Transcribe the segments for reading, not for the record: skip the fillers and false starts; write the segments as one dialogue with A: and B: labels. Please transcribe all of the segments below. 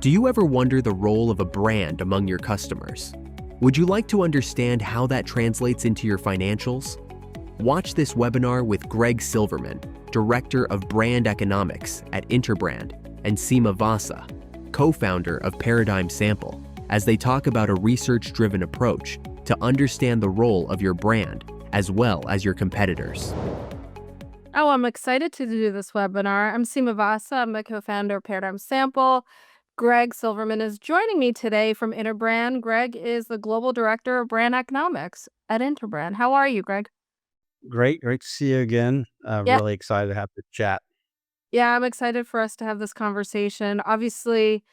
A: Do you ever wonder the role of a brand among your customers? Would you like to understand how that translates into your financials? Watch this webinar with Greg Silverman, Director of Brand Economics at Interbrand, and Sima Vasa, co-founder of Paradigm Sample, as they talk about a research-driven approach to understand the role of your brand as well as your competitors.
B: Oh, I'm excited to do this webinar. I'm Sima Vasa. I'm the co-founder of Paradigm Sample. Greg Silverman is joining me today from Interbrand. Greg is the Global Director of Brand Economics at Interbrand. How are you, Greg?
C: Great to see you again.
B: Yeah,
C: Really excited to have the chat.
B: yeah, I'm excited for us to have this conversation. Obviously,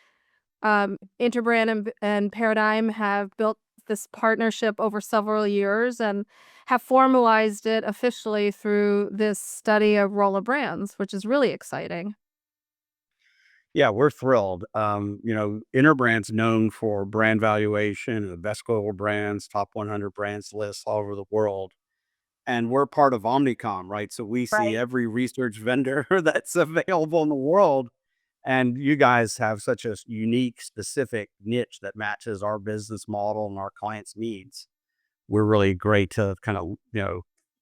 B: Interbrand and Paradigm have built this partnership over several years and have formalized it officially through this study of role of brands, which is really exciting.
C: Yeah, we're thrilled. Interbrand's known for brand valuation and the best global brands, top 100 brands lists all over the world. And we're part of Omnicom, right? So we see
B: Right.
C: every research vendor that's available in the world. And you guys have such a unique, specific niche that matches our business model and our clients' needs. We're really great to kind of,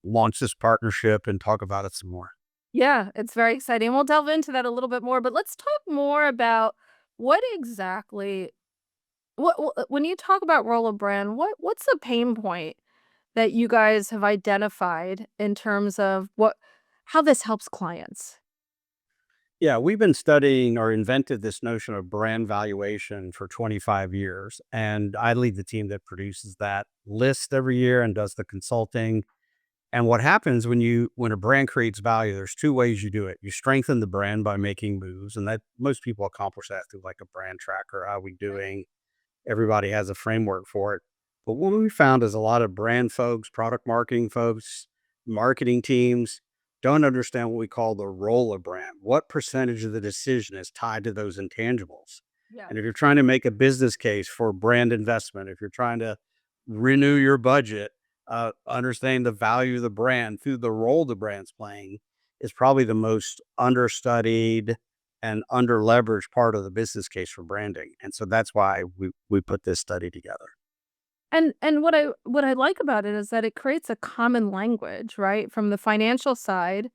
C: launch this partnership and talk about it some more.
B: Yeah, it's very exciting. We'll delve into that a little bit more, but let's talk more about what exactly when you talk about role of brand, what's the pain point that you guys have identified in terms of how this helps clients?
C: Yeah, we've been studying or invented this notion of brand valuation for 25 years. And I lead the team that produces that list every year and does the consulting. And what happens when a brand creates value, there's two ways you do it. You strengthen the brand by making moves, and that most people accomplish that through like a brand tracker. How we doing? Everybody has a framework for it. But what we found is a lot of brand folks, product marketing folks, marketing teams don't understand what we call the role of brand. What percentage of the decision is tied to those intangibles?
B: Yeah.
C: And if you're trying to make a business case for brand investment, if you're trying to renew your budget, understanding the value of the brand through the role the brand's playing is probably the most understudied and under leveraged part of the business case for branding. And so that's why we put this study together.
B: And what I like about it is that it creates a common language, right? From the financial side,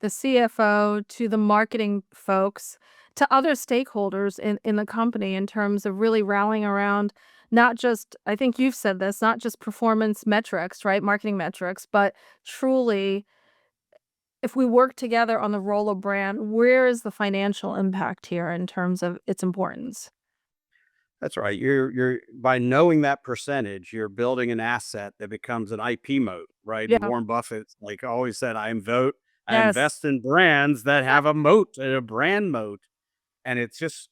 B: the CFO to the marketing folks to other stakeholders in the company in terms of really rallying around not just, I think you've said this, not just performance metrics, right? Marketing metrics, but truly if we work together on the role of brand, where is the financial impact here in terms of its importance?
C: That's right. You're by knowing that percentage, you're building an asset that becomes an IP moat, right? And
B: Yeah.
C: Warren Buffett, like always said, I
B: Yes.
C: invest in brands that have a moat, a brand moat. And it's just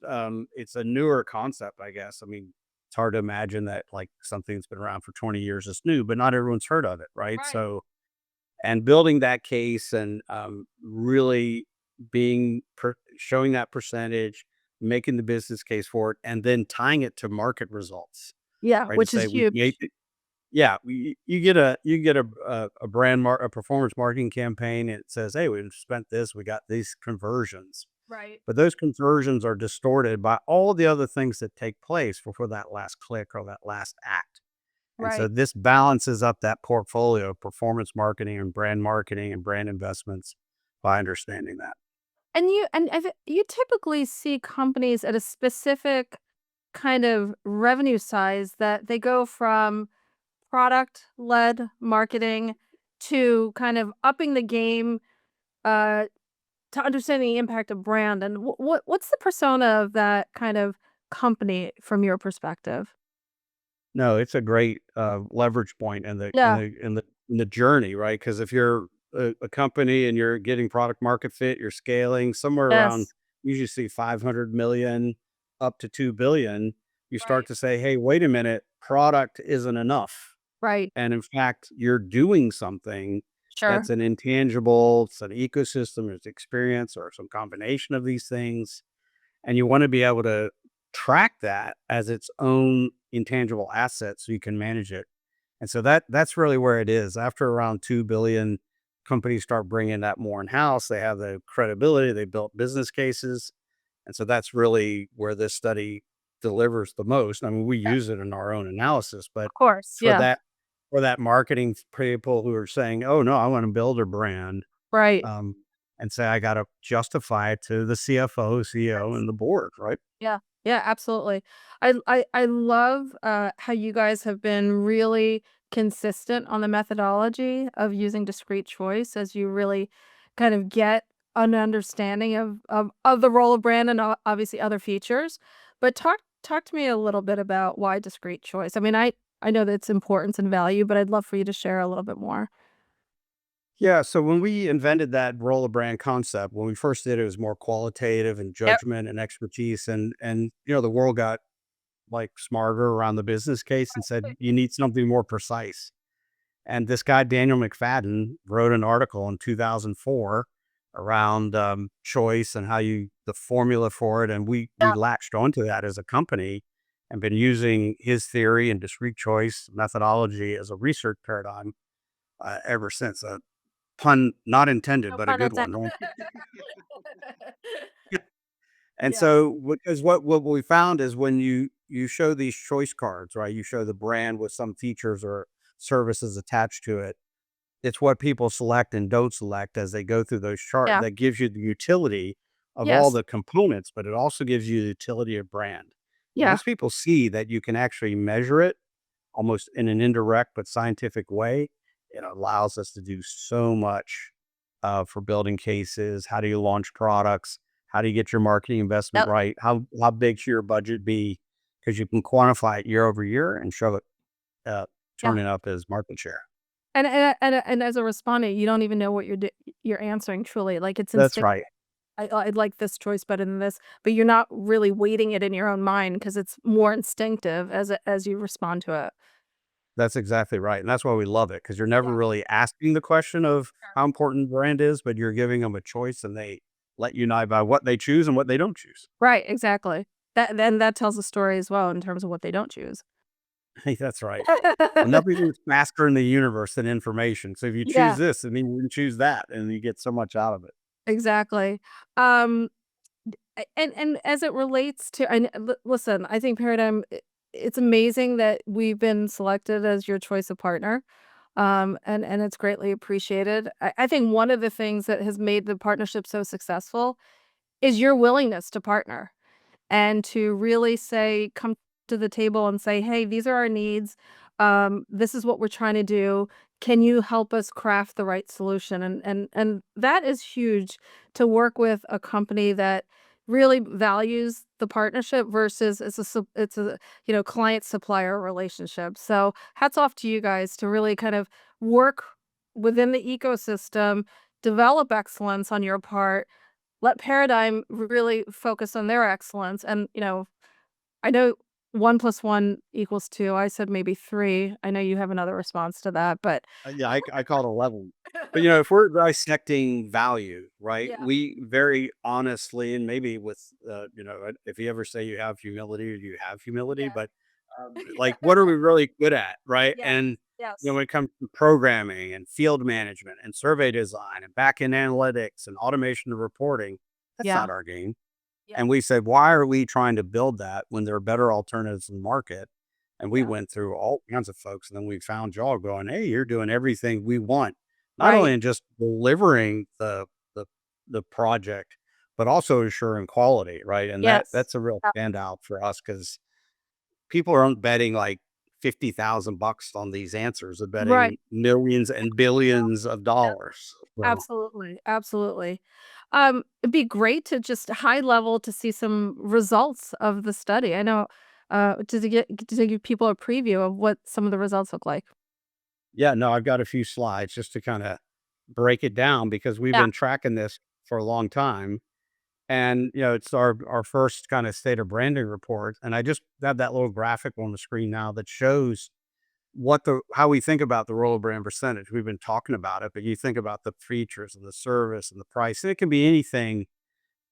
C: it's a newer concept, I guess. I mean, it's hard to imagine that like something that's been around for 20 years is new, but not everyone's heard of it, right?
B: Right.
C: So and building that case and really showing that percentage, making the business case for it, and then tying it to market results,
B: Yeah,
C: right? To
B: which
C: say
B: is
C: we
B: huge.
C: made it. Yeah, you get a performance marketing campaign. And it says, hey, we've spent this, we got these conversions,
B: Right.
C: but those conversions are distorted by all the other things that take place before that last click or that last act. And so
B: Right.
C: this balances up that portfolio of performance marketing and brand investments by understanding that.
B: You typically see companies at a specific kind of revenue size that they go from product-led marketing to kind of upping the game, uh, to understanding the impact of brand, and what's the persona of that kind of company from your perspective?
C: No, it's a great leverage point
B: Yeah.
C: in the journey, right? Because if you're a company and you're getting product market fit, you're scaling somewhere around,
B: Yes.
C: you usually see 500 million up to 2 billion. You start
B: Right.
C: to say, hey, wait a minute, product isn't enough.
B: Right.
C: And in fact, you're doing something
B: Sure.
C: that's an intangible, it's an ecosystem, it's experience, or some combination of these things. And you want to be able to track that as its own intangible asset so you can manage it. And so that's really where it is. After around 2 billion, companies start bringing that more in house. They have the credibility, they built business cases, And so that's really where this study delivers the most. I mean, we
B: Yeah,
C: use it in our own analysis, but
B: of course.
C: for
B: Yeah.
C: that for that marketing people who are saying, "Oh no, I want to build a brand,"
B: Right.
C: um, and say, "I got to justify it to the CFO, CEO,
B: Yes.
C: and the board," right?
B: Yeah. Yeah, absolutely. I love how you guys have been really consistent on the methodology of using discrete choice as you really kind of get an understanding of the role of brand and obviously other features. But talk to me a little bit about why discrete choice. I mean, I know that it's importance and value, but I'd love for you to share a little bit more.
C: Yeah. So when we invented that roller brand concept, when we first did it, it was more qualitative and
B: Yep.
C: judgment and expertise, and the world got like smarter around the business case and said you need something more precise. And this guy, Daniel McFadden, wrote an article in 2004 around choice and the formula for it. And we
B: Yeah.
C: latched onto that as a company and been using his theory and discrete choice methodology as a research paradigm ever since. A pun not intended,
B: No
C: but a
B: pun
C: good one,
B: intended.
C: right? And
B: Yeah.
C: so, because what we found is when you show these choice cards, right? You show the brand with some features or services attached to it. It's what people select and don't select as they go through those charts
B: Yeah.
C: that gives you the utility of all
B: Yes.
C: the components, but it also gives you the utility of brand. And
B: Yeah.
C: once people see that you can actually measure it almost in an indirect but scientific way, it allows us to do so much for building cases. How do you launch products? How do you get your marketing investment
B: Yep.
C: right? How big should your budget be? Because you can quantify it year over year and show it uh,
B: Yeah.
C: turning up as market share.
B: And as a respondent, you don't even know what you're answering truly, like, it's
C: That's
B: instinct.
C: right.
B: I'd like this choice better than this, but you're not really weighting it in your own mind because it's more instinctive as you respond to it.
C: That's exactly right, and that's why we love it because 'cause you're never
B: Yeah.
C: really asking the question of
B: Sure.
C: how important brand is, but you're giving them a choice, and they let you know by what they choose and what they don't choose.
B: Right, exactly. That tells a story as well in terms of what they don't choose.
C: Hey, that's right. Well, nothing is faster in the universe than information, so if you choose
B: Yeah,
C: this, then you can choose that, and you get so much out of it.
B: exactly. Um and as it relates to and listen, I think Paradigm it's amazing that we've been selected as your choice of partner. And it's greatly appreciated. I think one of the things that has made the partnership so successful is your willingness to partner and to really say come to the table and say, "Hey, these are our needs. This is what we're trying to do. Can you help us craft the right solution?" And that is huge to work with a company that really values the partnership versus it's a client supplier relationship. So hats off to you guys to really kind of work within the ecosystem, develop excellence on your part, let Paradigm really focus on their excellence, and, I know 1 plus 1 equals 2, I said maybe 3. I know you have another response to that, but
C: Yeah, I call it a level. But, if we're dissecting value, right,
B: yeah.
C: we very honestly and maybe with, if you ever say you have humility, you have humility,
B: Yeah.
C: but, like, what are we really good at, right?
B: Yeah.
C: And,
B: Yes.
C: when it comes to programming and field management and survey design and back-end analytics and automation of reporting, that's
B: Yeah.
C: not our game.
B: Yeah.
C: And we said, "Why are we trying to build that when there are better alternatives in the market?" And we
B: Yeah.
C: went through all kinds of folks, and then we found y'all going, "Hey, you're doing everything we want." Not only
B: Right.
C: in just delivering the the project, but also assuring quality, right? And
B: Yes.
C: that's a real
B: Yep.
C: standout for us because people aren't betting like 50,000 bucks on these answers. They're
B: Right.
C: betting millions and billions of
B: Yep.
C: dollars. So
B: Absolutely, absolutely. It'd be great to just high level to see some results of the study. I know, to give people a preview of what some of the results look like.
C: yeah, no, I've got a few slides just to kind of break it down because we've
B: Yeah,
C: been tracking this for a long time. And, it's our first kind of state of branding report. And I just have that little graphic on the screen now that shows how we think about the role of brand percentage. We've been talking about it, but you think about the features and the service and the price, and it can be anything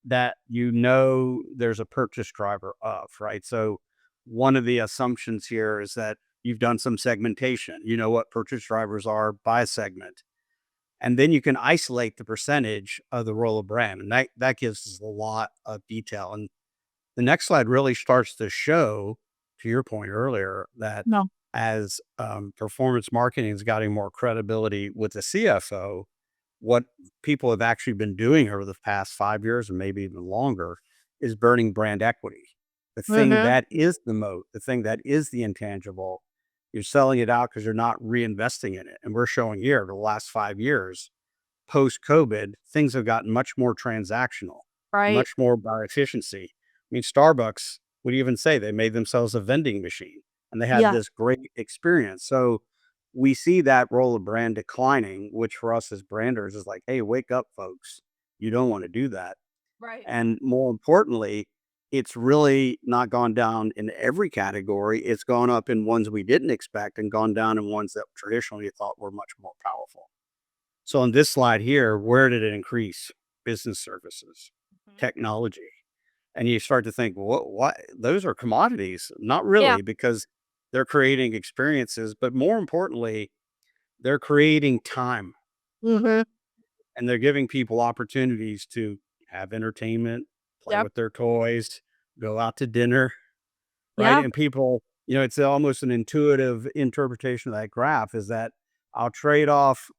C: that there's a purchase driver of, right? So one of the assumptions here is that you've done some segmentation. You know what purchase drivers are by segment. And then you can isolate the percentage of the role of brand. And that gives us a lot of detail. And the next slide really starts to show, to your point earlier, that
B: No.
C: as performance marketing is getting more credibility with the CFO, what people have actually been doing over the past 5 years and maybe even longer is burning brand equity. The thing
B: Mhm.
C: that is the moat, the thing that is the intangible, you're selling it out because you're not reinvesting in it. And we're showing here over the last 5 years, post COVID, things have gotten much more transactional,
B: Right.
C: much more about efficiency. I mean, Starbucks would even say they made themselves a vending machine and they had
B: Yeah.
C: this great experience. So we see that role of brand declining, which for us as branders is like, hey, wake up, folks. You don't want to do that.
B: Right.
C: And more importantly, it's really not gone down in every category. It's gone up in ones we didn't expect and gone down in ones that traditionally thought were much more powerful. So on this slide here, where did it increase? Business services,
B: Mhm.
C: technology. And you start to think, well, what? Those are commodities. Not
B: Yeah.
C: really, because they're creating experiences, but more importantly, they're creating time
B: Mhm.
C: and they're giving people opportunities to have entertainment, play
B: Yep.
C: with their toys, go out to dinner, right?
B: Yeah.
C: And people, it's almost an intuitive interpretation of that graph is that I'll trade off,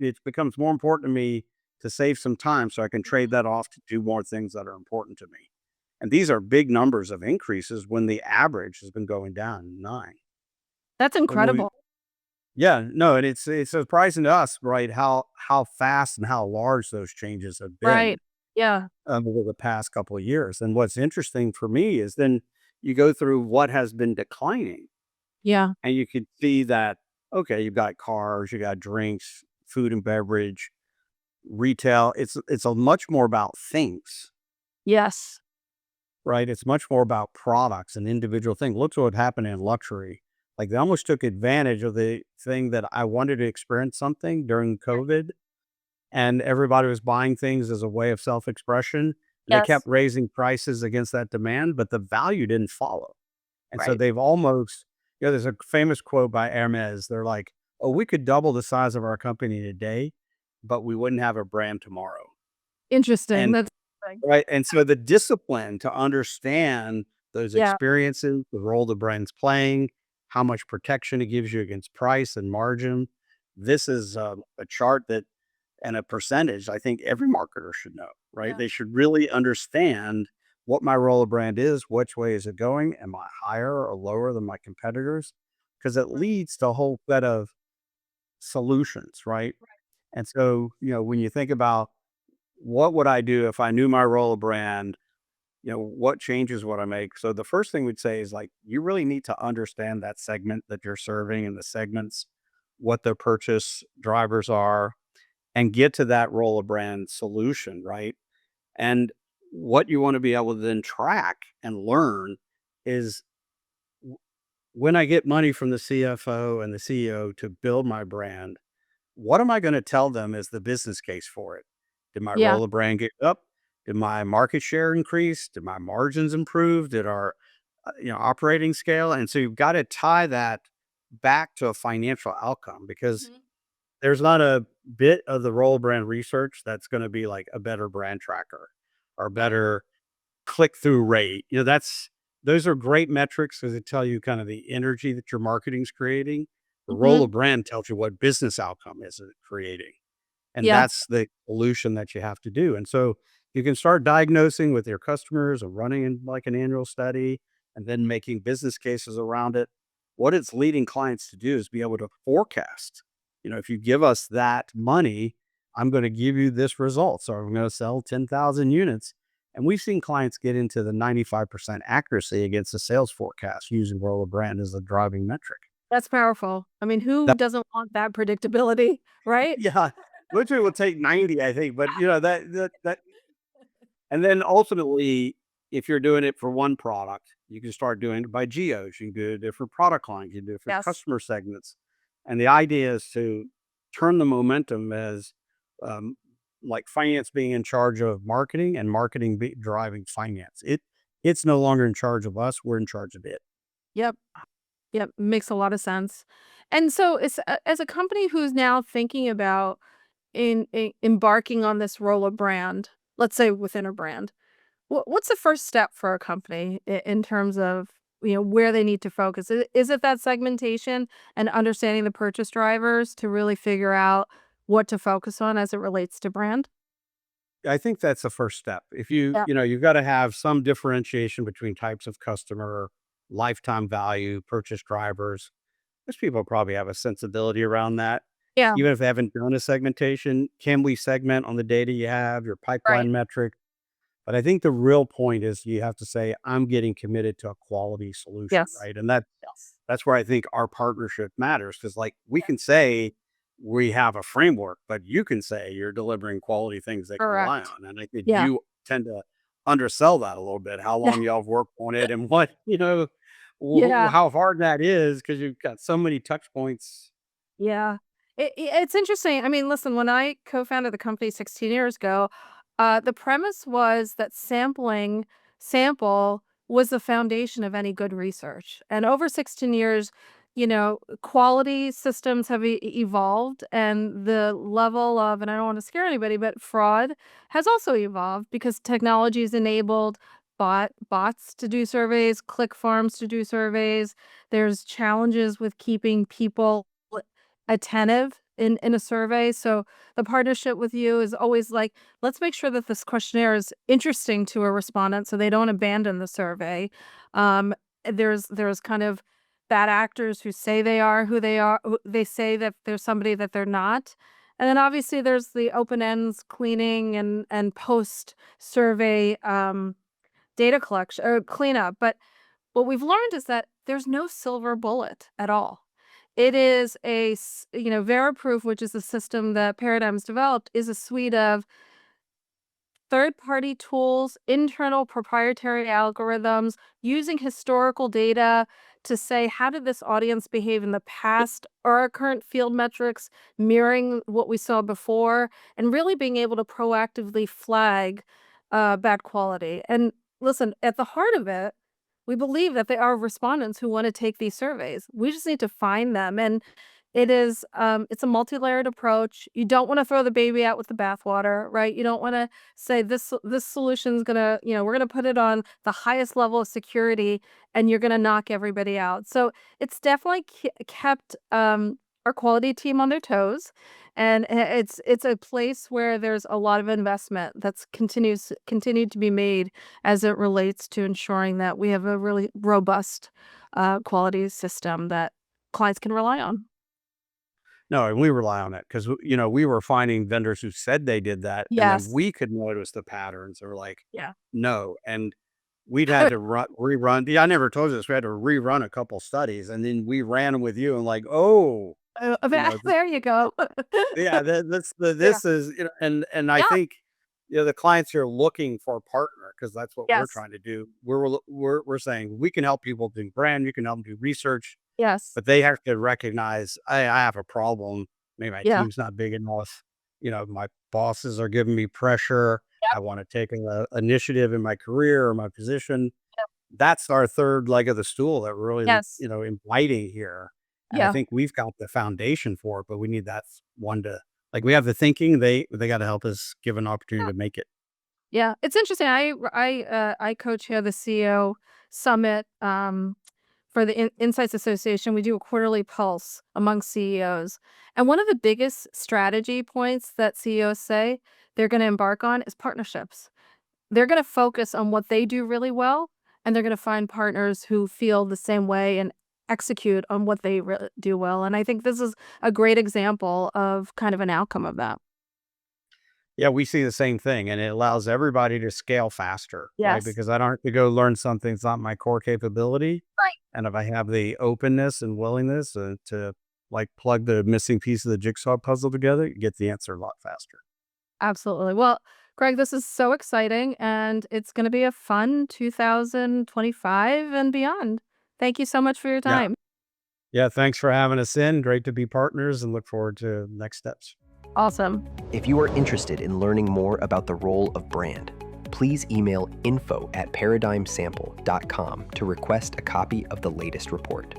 C: it becomes more important to me to save some time so I can trade
B: Mhm.
C: that off to do more things that are important to me. And these are big numbers of increases when the average has been going down 9.
B: That's
C: But when we
B: incredible.
C: Yeah, no, and it's surprising to us, right, how fast and how large those changes have been,
B: Right. Yeah.
C: over the past couple of years. And what's interesting for me is then you go through what has been declining,
B: Yeah.
C: and you could see that, okay, you've got cars, you got drinks, food and beverage, retail. It's a much more about things,
B: Yes.
C: right? It's much more about products and individual things. Look at what happened in luxury. Like they almost took advantage of the thing that I wanted to experience something during COVID, and everybody was buying things as a way of self-expression. They kept
B: Yes.
C: raising prices against that demand, but the value didn't follow. And so
B: Right.
C: they've almost, there's a famous quote by Hermes. They're like, "Oh, we could double the size of our company today, but we wouldn't have a brand tomorrow."
B: Interesting.
C: And
B: That's interesting.
C: right, and so the discipline to understand those
B: Yeah.
C: experiences, the role the brand's playing, how much protection it gives you against price and margin. This is a chart that and a percentage I think every marketer should know, right?
B: Yeah.
C: They should really understand what my role of brand is, which way is it going? Am I higher or lower than my competitors? Because it
B: Right.
C: leads to a whole set of solutions, right? And so, when you think about what would I do if I knew my role of brand, what changes would I make? So the first thing we'd say is like, you really need to understand that segment that you're serving and the segments, what the purchase drivers are, and get to that role of brand solution, right? And what you want to be able to then track and learn is w- when I get money from the CFO and the CEO to build my brand, what am I going to tell them is the business case for it? Did my
B: Yeah.
C: role of brand get up? Did my market share increase? Did my margins improve? Did our operating scale? And so you've got to tie that back to a financial outcome because
B: Mhm.
C: there's not a bit of the role brand research that's gonna be like a better brand tracker or
B: Right.
C: better click-through rate. Those are great metrics because they tell you kind of the energy that your marketing's creating. The role
B: Mhm.
C: of brand tells you what business outcome is it creating. And
B: Yeah.
C: that's the solution that you have to do. And so you can start diagnosing with your customers and running in like an annual study and then making business cases around it. What it's leading clients to do is be able to forecast. If you give us that money, I'm going to give you this result. So I'm going to sell 10,000 units. And we've seen clients get into the 95% accuracy against the sales forecast using role of brand as a driving metric.
B: That's powerful. I mean, who doesn't want that predictability, right?
C: Yeah, literally will take 90, I think, but, that and then ultimately, if you're doing it for one product, you can start doing it by geos. You can do it different product lines, you can do it for
B: Yes.
C: customer segments. And the idea is to turn the momentum as, um, like finance being in charge of marketing and marketing driving finance. It's no longer in charge of us, we're in charge of it.
B: Yep. Yep. Makes a lot of sense. And so, as a company who's now thinking about embarking on this role of brand, let's say with Interbrand, what's the first step for a company in terms of where they need to focus? Is it that segmentation and understanding the purchase drivers to really figure out what to focus on as it relates to brand?
C: I think that's the first step. If
B: Yeah.
C: you've got to have some differentiation between types of customer, lifetime value, purchase drivers. Most people probably have a sensibility around that.
B: Yeah.
C: Even if they haven't done a segmentation, can we segment on the data you have, your
B: Right.
C: pipeline metric? But I think the real point is you have to say, I'm getting committed to a quality solution,
B: Yes.
C: right? And that's where I think our partnership matters because, like, we
B: Yeah.
C: can say we have a framework, but you can say you're delivering quality things they can rely
B: Correct.
C: on. And I think
B: Yeah.
C: you tend to undersell that a little bit, how
B: Yeah.
C: long y'all have worked on it and what,
B: Yeah.
C: how hard that is because you've got so many touch points.
B: Yeah. It's interesting. I mean, listen, when I co-founded the company 16 years ago, the premise was that sample was the foundation of any good research. And over 16 years, quality systems have evolved and the level of, and I don't want to scare anybody, but fraud has also evolved because technology has enabled bots to do surveys, click farms to do surveys. There's challenges with keeping people attentive in a survey. So the partnership with you is always like, let's make sure that this questionnaire is interesting to a respondent so they don't abandon the survey. Um, there's kind of bad actors who say they are who they are. They say that there's somebody that they're not. And then obviously there's the open ends cleaning and post survey data collection or cleanup. But what we've learned is that there's no silver bullet at all. It is Veriproof, which is the system that Paradigm's developed, is a suite of third-party tools, internal proprietary algorithms, using historical data to say, how did this audience behave in the past? Are our current field metrics mirroring what we saw before? And really being able to proactively flag bad quality. And listen, at the heart of it, we believe that there are respondents who want to take these surveys. We just need to find them. And it's a multi-layered approach. You don't want to throw the baby out with the bathwater, right? You don't want to say this solution's gonna, we're gonna put it on the highest level of security and you're gonna knock everybody out. So it's definitely kept our quality team on their toes. And it's a place where there's a lot of investment that's continued to be made as it relates to ensuring that we have a really robust quality system that clients can rely on.
C: No, and we rely on it because, we were finding vendors who said they did that, and then
B: Yes.
C: we could notice the patterns. They were like,
B: Yeah.
C: no. And we'd had to rerun. Yeah, I never told you this. We had to rerun a couple studies and then we ran them with you and like, oh, this,
B: There you go.
C: yeah,
B: Yeah.
C: this is, and I
B: Yeah.
C: think, the clients here are looking for a partner because that's what we're
B: Yes.
C: trying to do. We're saying we can help people do brand, you can help them do research,
B: Yes.
C: but they have to recognize, I have a problem. Maybe my
B: Yeah.
C: team's not big enough. My bosses are giving me pressure.
B: Yep.
C: I want to take an initiative in my career or my position.
B: Yep.
C: That's our third leg of the stool that we're really,
B: Yes.
C: inviting here. And I
B: Yeah.
C: think we've got the foundation for it, but we need that one to, like, we have the thinking. They got to help us give an opportunity
B: Yeah.
C: to make it.
B: Yeah. It's interesting. I coach here the CEO summit for the Insights Association. We do a quarterly pulse among CEOs. And one of the biggest strategy points that CEOs say they're going to embark on is partnerships. They're gonna focus on what they do really well, and they're gonna find partners who feel the same way and execute on what they do well, and I think this is a great example of kind of an outcome of that.
C: Yeah, we see the same thing, and it allows everybody to scale faster, right?
B: Yes.
C: Because I don't have to go learn something that's not my core capability.
B: Right.
C: And if I have the openness and willingness to like plug the missing piece of the jigsaw puzzle together, you get the answer a lot faster.
B: Absolutely. Well, Greg, this is so exciting, and it's gonna be a fun 2025 and beyond. Thank you so much for your
C: Yeah.
B: time.
C: Yeah. Thanks for having us in. Great to be partners and look forward to next steps.
B: Awesome.
A: If you are interested in learning more about the role of brand, please email info@paradigmsample.com to request a copy of the latest report.